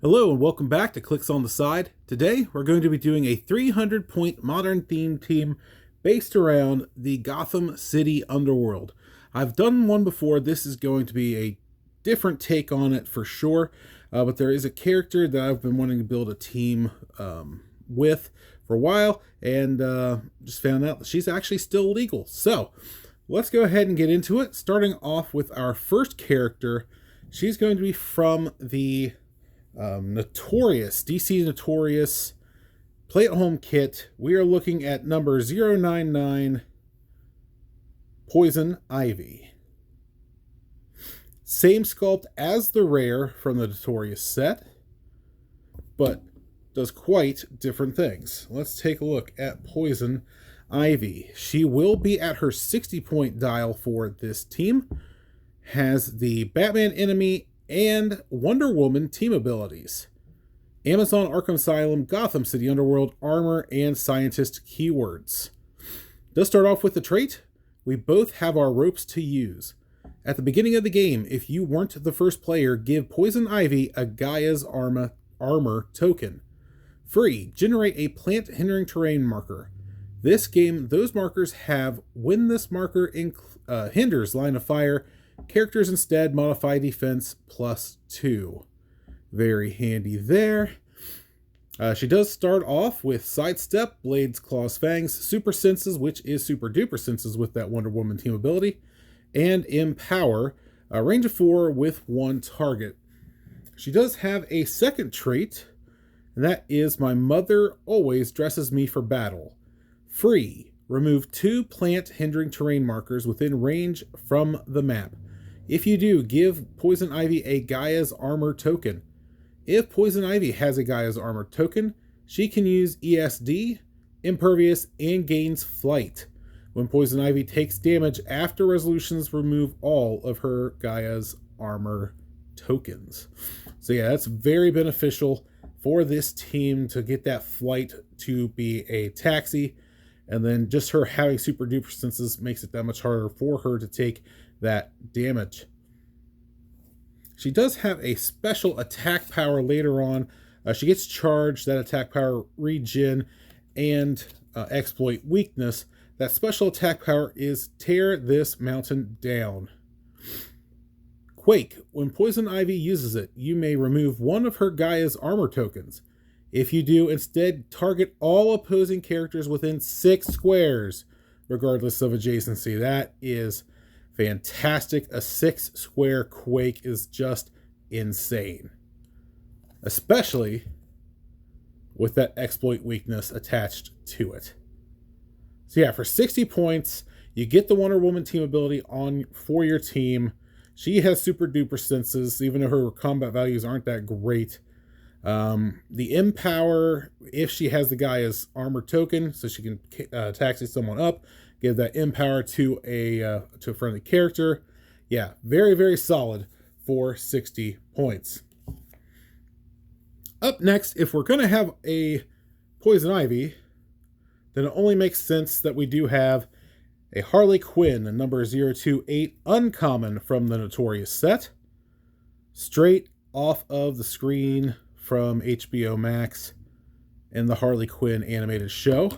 Hello and welcome back to Clicks on the Side. Today we're going to be doing a 300-point modern theme team based around the Gotham City Underworld. I've done one before. This is going to be a different take on it for sure, but there is a character that I've been wanting to build a team with for a while, and just found out that she's actually still legal. So let's go ahead and get into it, starting off with our first character. She's going to be from the DC Notorious Play at Home kit. We are looking at number 099, Poison Ivy. Same sculpt as the rare from the Notorious set, but does quite different things. Let's take a look at Poison Ivy. She will be at her 60-point dial for this team. Has the Batman enemy and Wonder Woman team abilities. Amazon Arkham Asylum, Gotham City Underworld, armor, and scientist keywords. Does start off with the trait. We both have our ropes to use. At the beginning of the game, if you weren't the first player, give Poison Ivy a Gaia's armor token. Free, generate a plant hindering terrain marker. This game, those markers have, when this marker hinders line of fire, characters instead modify defense +2. Very handy there. She does start off with Sidestep, Blades, Claws, Fangs, Super Senses, which is Super Duper Senses with that Wonder Woman team ability, and Empower, a range of 4 with 1 target. She does have a second trait, and that is My Mother Always Dresses Me for Battle. Free, remove 2 plant hindering terrain markers within range from the map. If you do, give Poison Ivy a Gaia's Armor token. If Poison Ivy has a Gaia's Armor token, she can use ESD, Impervious, and gains Flight. When Poison Ivy takes damage after resolutions, remove all of her Gaia's Armor tokens. So yeah, that's very beneficial for this team to get that Flight to be a taxi. And then just her having Super Duper Senses makes it that much harder for her to take that damage. She does have a special attack power later on. She gets charged, that attack power regen, and exploit weakness. That special attack power is Tear This Mountain Down. Quake. When Poison Ivy uses it, you may remove one of her Gaia's armor tokens. If you do, instead target all opposing characters within 6 squares, regardless of adjacency. That is fantastic. A 6-square Quake is just insane, especially with that exploit weakness attached to it. So yeah, for 60 points, you get the Wonder Woman team ability for your team. She has Super Duper Senses, even though her combat values aren't that great. The Empower, if she has the Gaia's armor token, so she can taxi someone up, give that Empower to a friendly character. Yeah, very, very solid for 60 points. Up next, if we're going to have a Poison Ivy, then it only makes sense that we do have a Harley Quinn, a number 028, uncommon from the Notorious set. Straight off of the screen from HBO Max and the Harley Quinn animated show.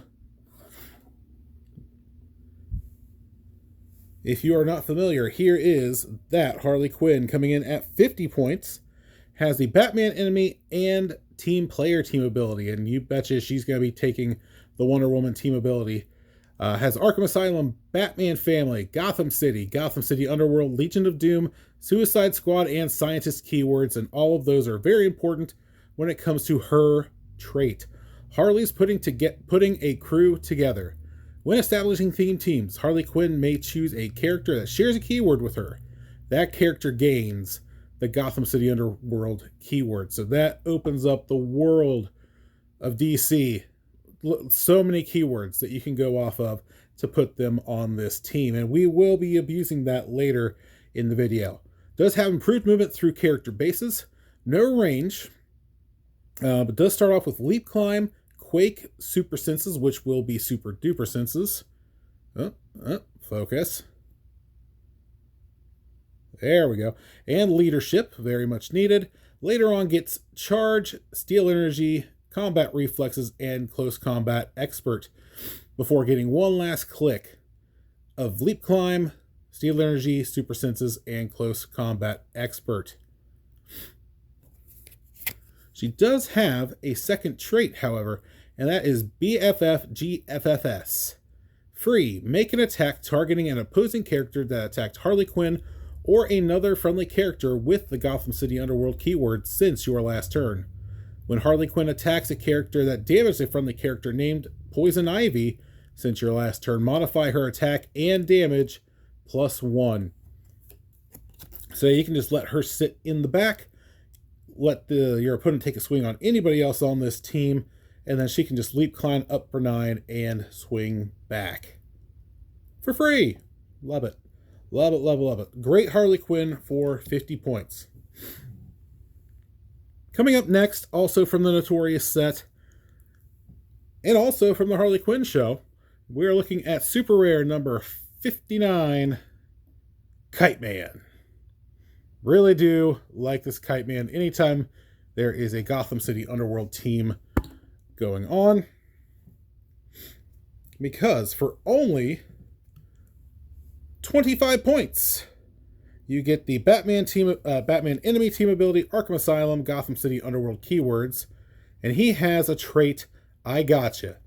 If you are not familiar, here is that Harley Quinn coming in at 50 points. Has the Batman enemy and team player team ability, and you betcha she's going to be taking the Wonder Woman team ability. Has Arkham Asylum, Batman Family, Gotham City Underworld, Legion of Doom, Suicide Squad, and Scientist keywords, and all of those are very important when it comes to her trait. Harley's putting a crew together. When establishing theme teams, Harley Quinn may choose a character that shares a keyword with her. That character gains the Gotham City Underworld keyword. So that opens up the world of DC. So many keywords that you can go off of to put them on this team. And we will be abusing that later in the video. Does have improved movement through character bases. No range. But does start off with Leap Climb, Quake, Super Senses, which will be Super Duper Senses. Focus. There we go. And leadership, very much needed. Later on gets charge, steel energy, combat reflexes, and close combat expert before getting one last click of leap climb, steel energy, super senses, and close combat expert. She does have a second trait, however, and that is BFFGFFS. Free, make an attack targeting an opposing character that attacked Harley Quinn or another friendly character with the Gotham City Underworld keyword since your last turn. When Harley Quinn attacks a character that damaged a friendly character named Poison Ivy since your last turn, modify her attack and damage +1. So you can just let her sit in the back, let your opponent take a swing on anybody else on this team, and then she can just leap climb up for 9 and swing back. For free! Love it. Love it, love it, love it. Great Harley Quinn for 50 points. Coming up next, also from the Notorious set, and also from the Harley Quinn show, we're looking at Super Rare number 59, Kite Man. Really do like this Kite Man anytime there is a Gotham City Underworld team going on, because for only 25 points you get the Batman enemy team ability, Arkham Asylum, Gotham City Underworld keywords, and he has a trait, I Gotcha.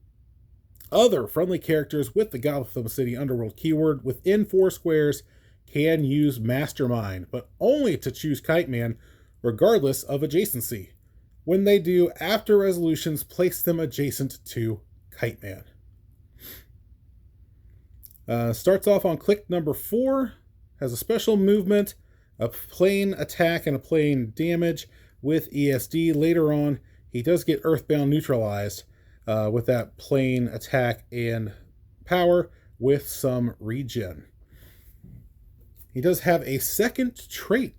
Other friendly characters with the Gotham City Underworld keyword within 4 squares can use Mastermind, but only to choose Kite Man regardless of adjacency. When they do, after resolutions, place them adjacent to Kite Man. Starts off on click number 4, has a special movement, a plane attack, and a plane damage with ESD. Later on, he does get Earthbound neutralized with that plane attack and power with some regen. He does have a second trait,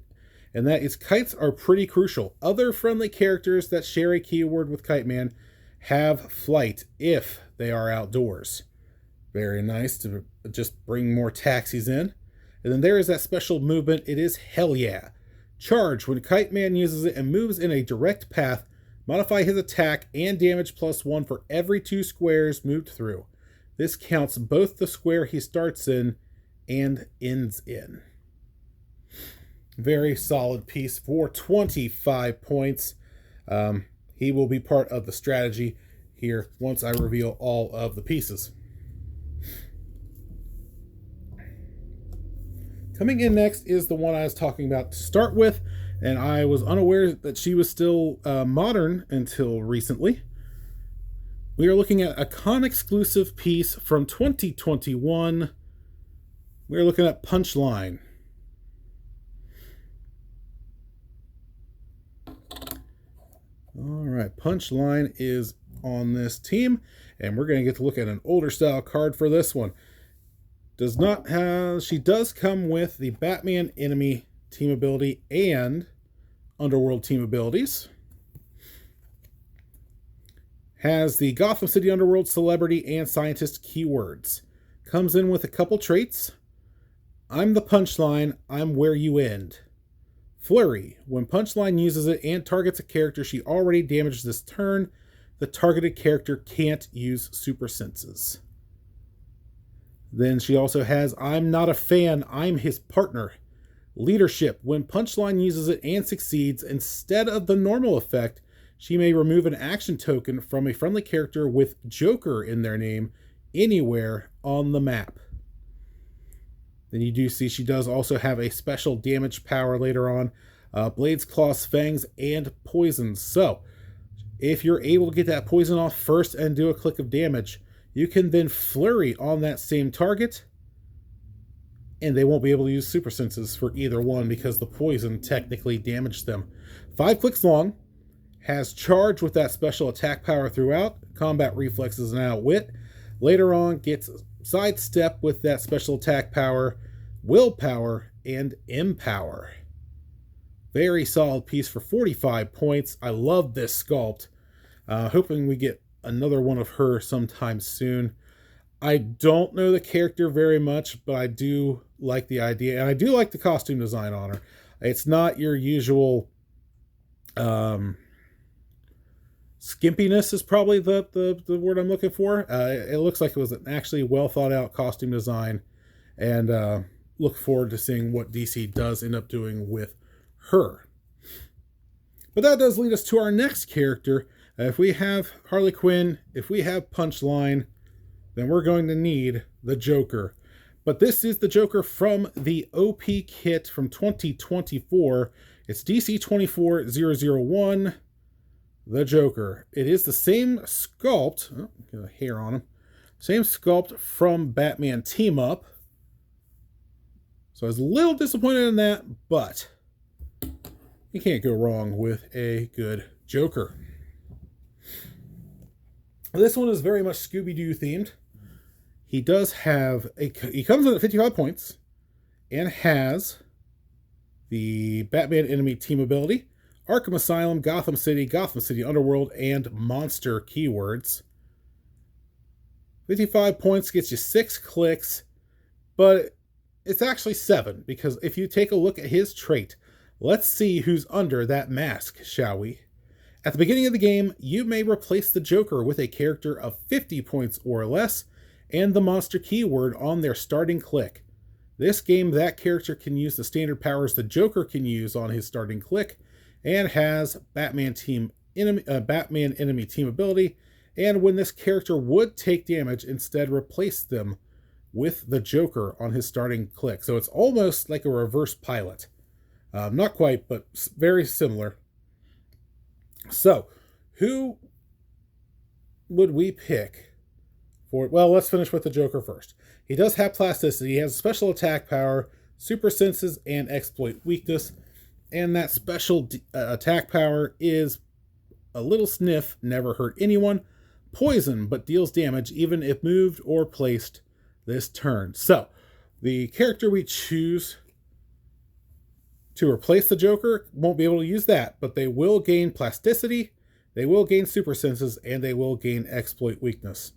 and that is kites are pretty crucial. Other friendly characters that share a keyword with Kite Man have flight if they are outdoors. Very nice to just bring more taxis in. And then there is that special movement. It is Hell Yeah. Charge. When Kite Man uses it and moves in a direct path, modify his attack and damage +1 for every 2 squares moved through. This counts both the square he starts in and ends in. Very solid piece for 25 points. He will be part of the strategy here once I reveal all of the pieces. Coming in next is the one I was talking about to start with, and I was unaware that she was still modern until recently. We are looking at a con-exclusive piece from 2021. We are looking at Punchline. All right, Punchline is on this team, and we're going to get to look at an older style card for this one. She does come with the Batman enemy team ability and Underworld team abilities. Has the Gotham City Underworld celebrity and scientist keywords. Comes in with a couple traits. I'm the Punchline, I'm where you end. Flurry. When Punchline uses it and targets a character she already damaged this turn, the targeted character can't use super senses. Then she also has I'm not a fan, I'm his partner. Leadership. When Punchline uses it and succeeds, instead of the normal effect, she may remove an action token from a friendly character with Joker in their name anywhere on the map. Then you do see she does also have a special damage power later on. Blades, Claws, Fangs, and Poisons. So, if you're able to get that poison off first and do a click of damage, you can then flurry on that same target, and they won't be able to use super senses for either one because the poison technically damaged them. 5 clicks long, has charge with that special attack power throughout, combat reflexes and outwit. Later on, gets sidestep with that special attack power, willpower, and empower. Very solid piece for 45 points. I love this sculpt. Hoping we get another one of her sometime soon. I don't know the character very much, but I do like the idea, and I do like the costume design on her. It's not your usual skimpiness is probably the word I'm looking for. It looks like it was an actually well thought out costume design, and look forward to seeing what DC does end up doing with her. But that does lead us to our next character. If we have Harley Quinn, if we have Punchline, then we're going to need the Joker. But this is the Joker from the OP kit from 2024. It's DC 24001, the Joker. It is the same sculpt, got a hair on him, same sculpt from Batman Team Up. So I was a little disappointed in that, but you can't go wrong with a good Joker. This one is very much Scooby-Doo themed. He does have he comes in at 55 points and has the Batman enemy team ability, Arkham Asylum, Gotham City Underworld, and monster keywords. 55 points gets you 6 clicks, but it's actually 7, because if you take a look at his trait, let's see who's under that mask, shall we? At the beginning of the game, you may replace the Joker with a character of 50 points or less, and the monster keyword on their starting click. This game, that character can use the standard powers the Joker can use on his starting click, and has Batman enemy team ability, and when this character would take damage, instead replace them with the Joker on his starting click. So it's almost like a reverse pilot. Not quite, but very similar. So, who would we pick for... Well, let's finish with the Joker first. He does have plasticity. He has special attack power, super senses, and exploit weakness. And that special attack power is a little sniff, never hurt anyone, poison, but deals damage even if moved or placed this turn. So, the character we choose to replace the Joker won't be able to use that, but they will gain plasticity, they will gain super senses, and they will gain exploit weakness.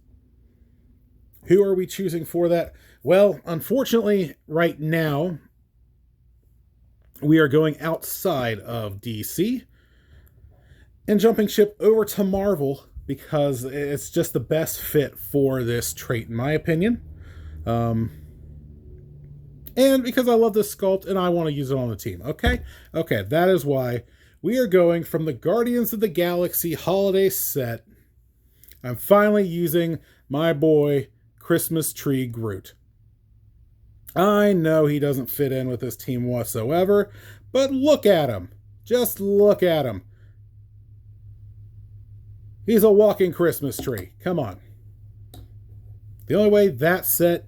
Who are we choosing for that? Well, unfortunately, right now, we are going outside of DC and jumping ship over to Marvel, because it's just the best fit for this trait, in my opinion. And because I love this sculpt and I want to use it on the team. Okay, that is why we are going from the Guardians of the Galaxy holiday set. I'm finally using my boy Christmas Tree Groot. I know he doesn't fit in with this team whatsoever, but look at him. Just look at him. He's a walking Christmas tree. Come on. The only way that set,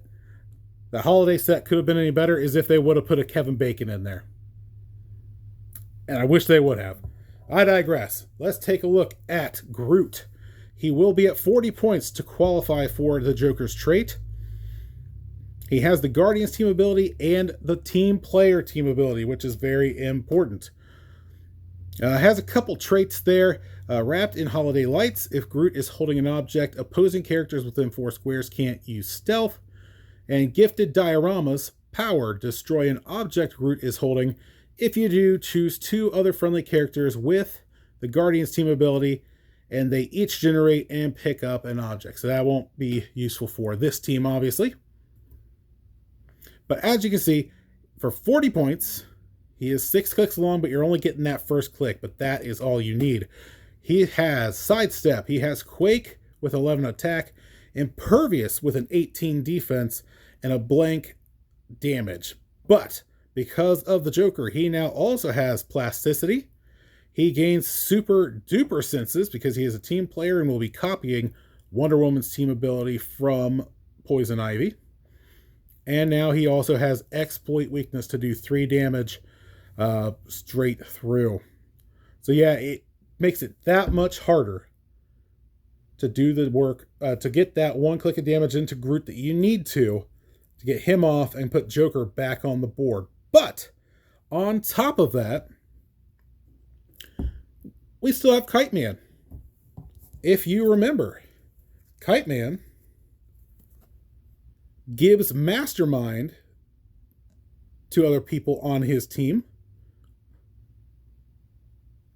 the holiday set, could have been any better is if they would have put a Kevin Bacon in there. And I wish they would have. I digress. Let's take a look at Groot. He will be at 40 points to qualify for the Joker's trait. He has the Guardians team ability and the team player team ability, which is very important. Has a couple traits there. Wrapped in holiday lights, if Groot is holding an object, opposing characters within 4 squares can't use stealth. And gifted dioramas, power, destroy an object Groot is holding. If you do, choose 2 other friendly characters with the Guardians team ability, and they each generate and pick up an object. So that won't be useful for this team, obviously. But as you can see, for 40 points, he is 6 clicks long, but you're only getting that first click, but that is all you need. He has Sidestep, he has Quake with 11 attack, Impervious with an 18 defense, and a blank damage. But because of the Joker, he now also has Plasticity. He gains super duper senses because he is a team player and will be copying Wonder Woman's team ability from Poison Ivy. And now he also has exploit weakness to do 3 damage straight through. So yeah, it makes it that much harder to do the work, to get that 1 click of damage into Groot that you need to get him off and put Joker back on the board. But on top of that, we still have Kite Man. If you remember, Kite Man gives Mastermind to other people on his team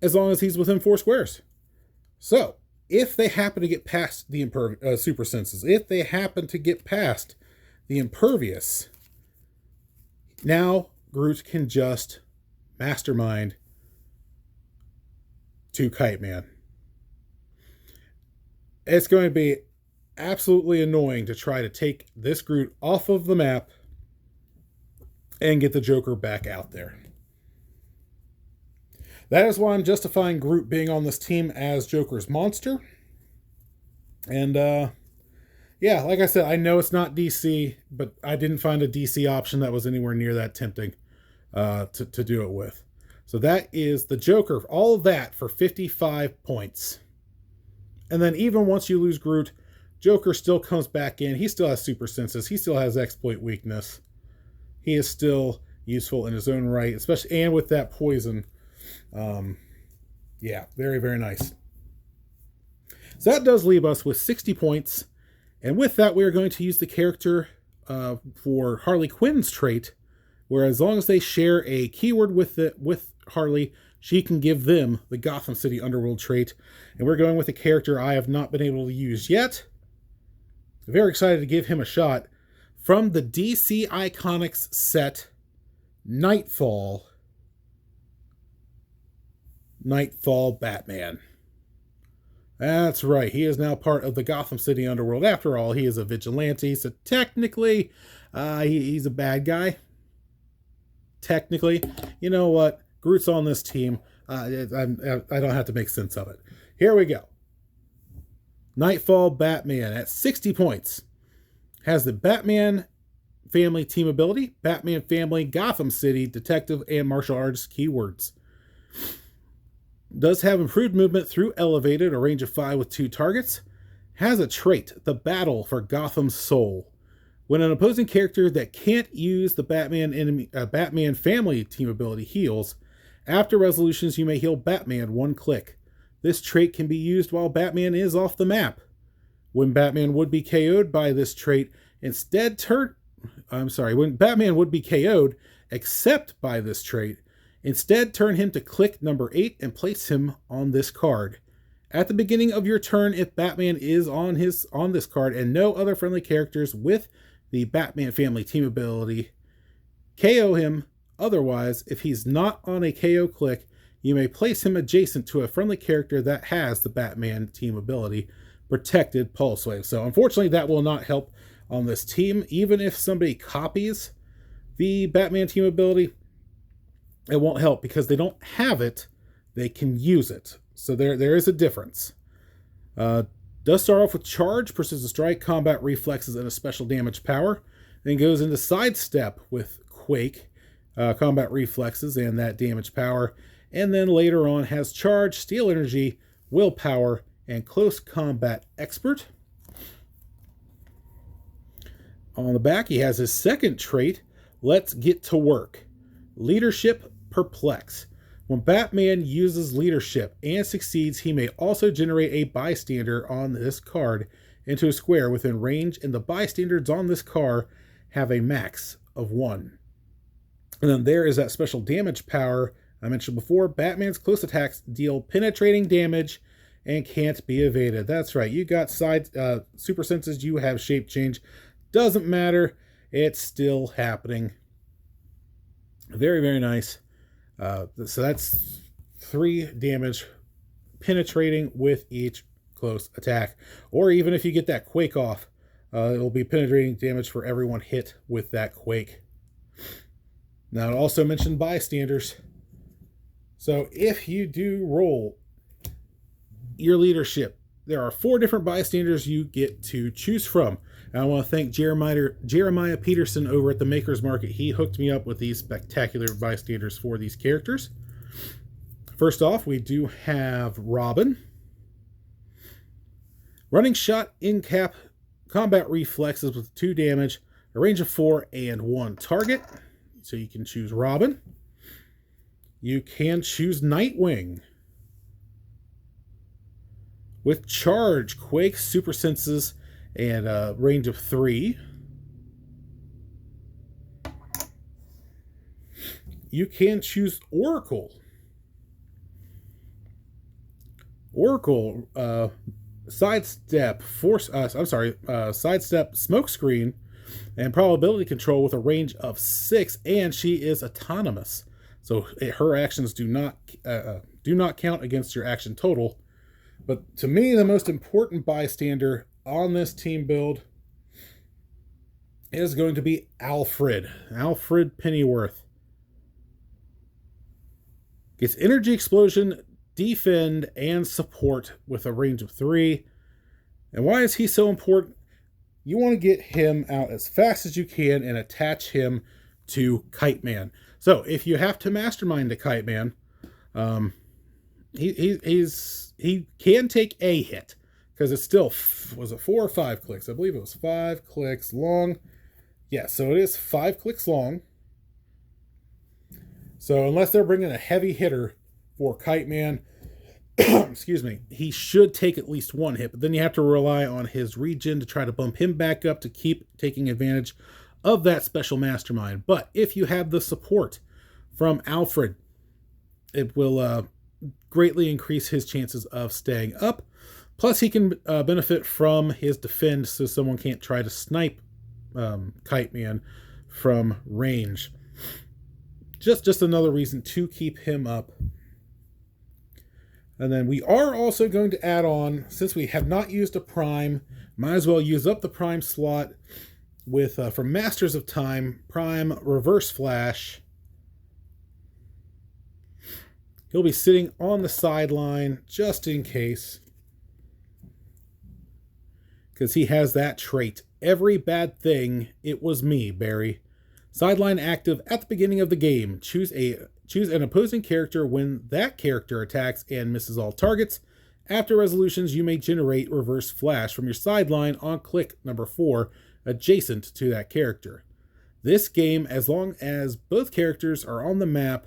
as long as he's within 4 squares. So, if they happen to get past the super senses, if they happen to get past the impervious, now Groot can just Mastermind to Kite Man. It's going to be absolutely annoying to try to take this Groot off of the map and get the Joker back out there. That is why I'm justifying Groot being on this team as Joker's monster. And, yeah, like I said, I know it's not DC, but I didn't find a DC option that was anywhere near that tempting to do it with. So that is the Joker. All of that for 55 points. And then even once you lose Groot, Joker still comes back in. He still has super senses. He still has exploit weakness. He is still useful in his own right, especially and with that poison. Yeah, very, very nice. So that does leave us with 60 points. And with that, we are going to use the character for Harley Quinn's trait, where as long as they share a keyword with Harley, she can give them the Gotham City Underworld trait. And we're going with a character I have not been able to use yet. Very excited to give him a shot. From the DC Iconics set, Nightfall Batman. That's right, he is now part of the Gotham City Underworld. After all, he is a vigilante, so technically, he's a bad guy. Technically. You know what? Groot's on this team. I don't have to make sense of it. Here we go. Nightfall Batman at 60 points. Has the Batman family team ability, Batman family, Gotham City, detective, and martial arts keywords. Does have improved movement through elevated, a range of 5 with 2 targets. Has a trait, the battle for Gotham's soul. When an opposing character that can't use the Batman family team ability heals, after resolutions you may heal Batman 1 click. This trait can be used while Batman is off the map. When Batman would be KO'd by this trait, when Batman would be KO'd except by this trait, instead turn him to click number 8 and place him on this card. At the beginning of your turn, if Batman is on this card and no other friendly characters with the Batman family team ability, KO him. Otherwise, if he's not on a KO click, you may place him adjacent to a friendly character that has the Batman team ability, Protected Pulse Wave. So unfortunately, that will not help on this team. Even if somebody copies the Batman team ability, it won't help because they don't have it. They can use it. So there is a difference. Does start off with Charge, Precision Strike, Combat Reflexes, and a Special Damage Power. Then goes into Sidestep with Quake, Combat Reflexes, and that Damage Power. And then later on has Charge, Steel Energy, Willpower, and Close Combat Expert. On the back, he has his second trait, Let's Get to Work. Leadership Perplex. When Batman uses leadership and succeeds, he may also generate a bystander on this card into a square within range, and the bystanders on this card have a max of 1. And then there is that special damage power I mentioned before. Batman's close attacks deal penetrating damage and can't be evaded. That's right. You got super senses. You have shape change. Doesn't matter. It's still happening. Very, very nice. So that's 3 damage penetrating with each close attack. Or even if you get that Quake off, it'll be penetrating damage for everyone hit with that Quake. Now, it also mentioned bystanders. So if you do roll your leadership, there are 4 different bystanders you get to choose from. And I want to thank Jeremiah Peterson over at the Maker's Market. He hooked me up with these spectacular bystanders for these characters. First off, we do have Robin. Running shot, in cap, combat reflexes with 2 damage, a range of 4 and 1 target. So you can choose Robin. You can choose Nightwing. With Charge, Quake, Super Senses, and a range of 3. you can choose Oracle. Oracle, sidestep, sidestep, smokescreen, and probability control with a range of 6, and she is autonomous. So her actions do not count against your action total. But to me, the most important bystander on this team build is going to be Alfred. Alfred Pennyworth. Gets energy explosion, defend, and support with a range of 3. And why is he so important? You want to get him out as fast as you can and attach him to Kite Man. So if you have to mastermind a Kite Man, he can take a hit because it's still, was it 4 or 5 clicks? I believe it was 5 clicks long. Yeah, so it is 5 clicks long. So unless they're bringing a heavy hitter for Kite Man, excuse me, he should take at least 1 hit, but then you have to rely on his regen to try to bump him back up to keep taking advantage of that special mastermind. But if you have the support from Alfred, it will greatly increase his chances of staying up. Plus, he can benefit from his defend, so someone can't try to snipe Kite Man from range. Just another reason to keep him up. And then we are also going to add on, since we have not used a Prime, might as well use up the Prime slot with, from Masters of Time, Prime Reverse Flash. He'll be sitting on the sideline just in case, because he has that trait. Every bad thing, it was me, Barry. Sideline active at the beginning of the game. Choose an opposing character when that character attacks and misses all targets. After resolutions, you may generate Reverse Flash from your sideline on click number 4 adjacent to that character. This game, as long as both characters are on the map,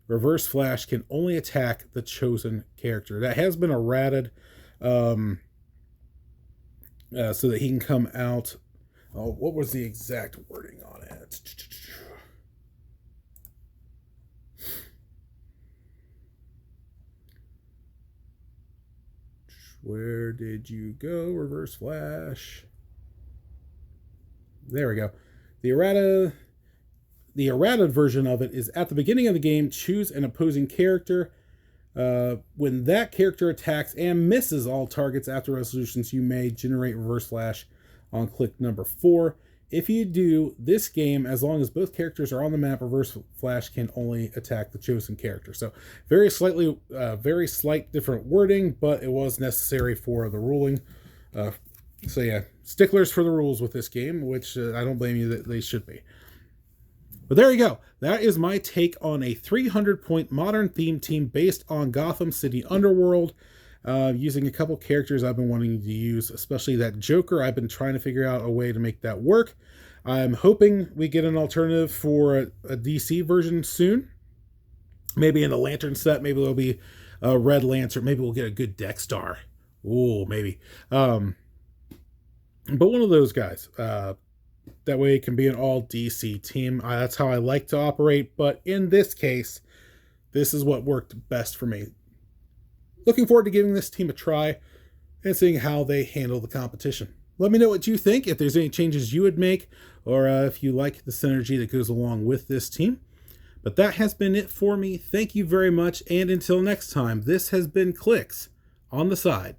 Reverse Flash can only attack the chosen character. That has been errated so that he can come out. Oh, what was the exact wording on it? Where did you go, Reverse Flash? There we go. The errata version of it is at the beginning of the game, choose an opposing character. When that character attacks and misses all targets after resolutions, you may generate Reverse Flash on click number 4. If you do this game, as long as both characters are on the map, Reverse Flash can only attack the chosen character. So very slight different wording, but it was necessary for the ruling. So yeah, sticklers for the rules with this game, which I don't blame you that they should be. But there you go. That is my take on a 300-point modern theme team based on Gotham City Underworld, using a couple characters I've been wanting to use, especially that Joker. I've been trying to figure out a way to make that work. I'm hoping we get an alternative for a DC version soon. Maybe in the Lantern set, maybe there'll be a Red Lantern. Maybe we'll get a good Dexstar. Ooh, maybe. But one of those guys. That way it can be an all DC team. That's how I like to operate. But in this case, this is what worked best for me. Looking forward to giving this team a try and seeing how they handle the competition. Let me know what you think, if there's any changes you would make, or if you like the synergy that goes along with this team. But that has been it for me. Thank you very much, and until next time, this has been Clicks on the Side.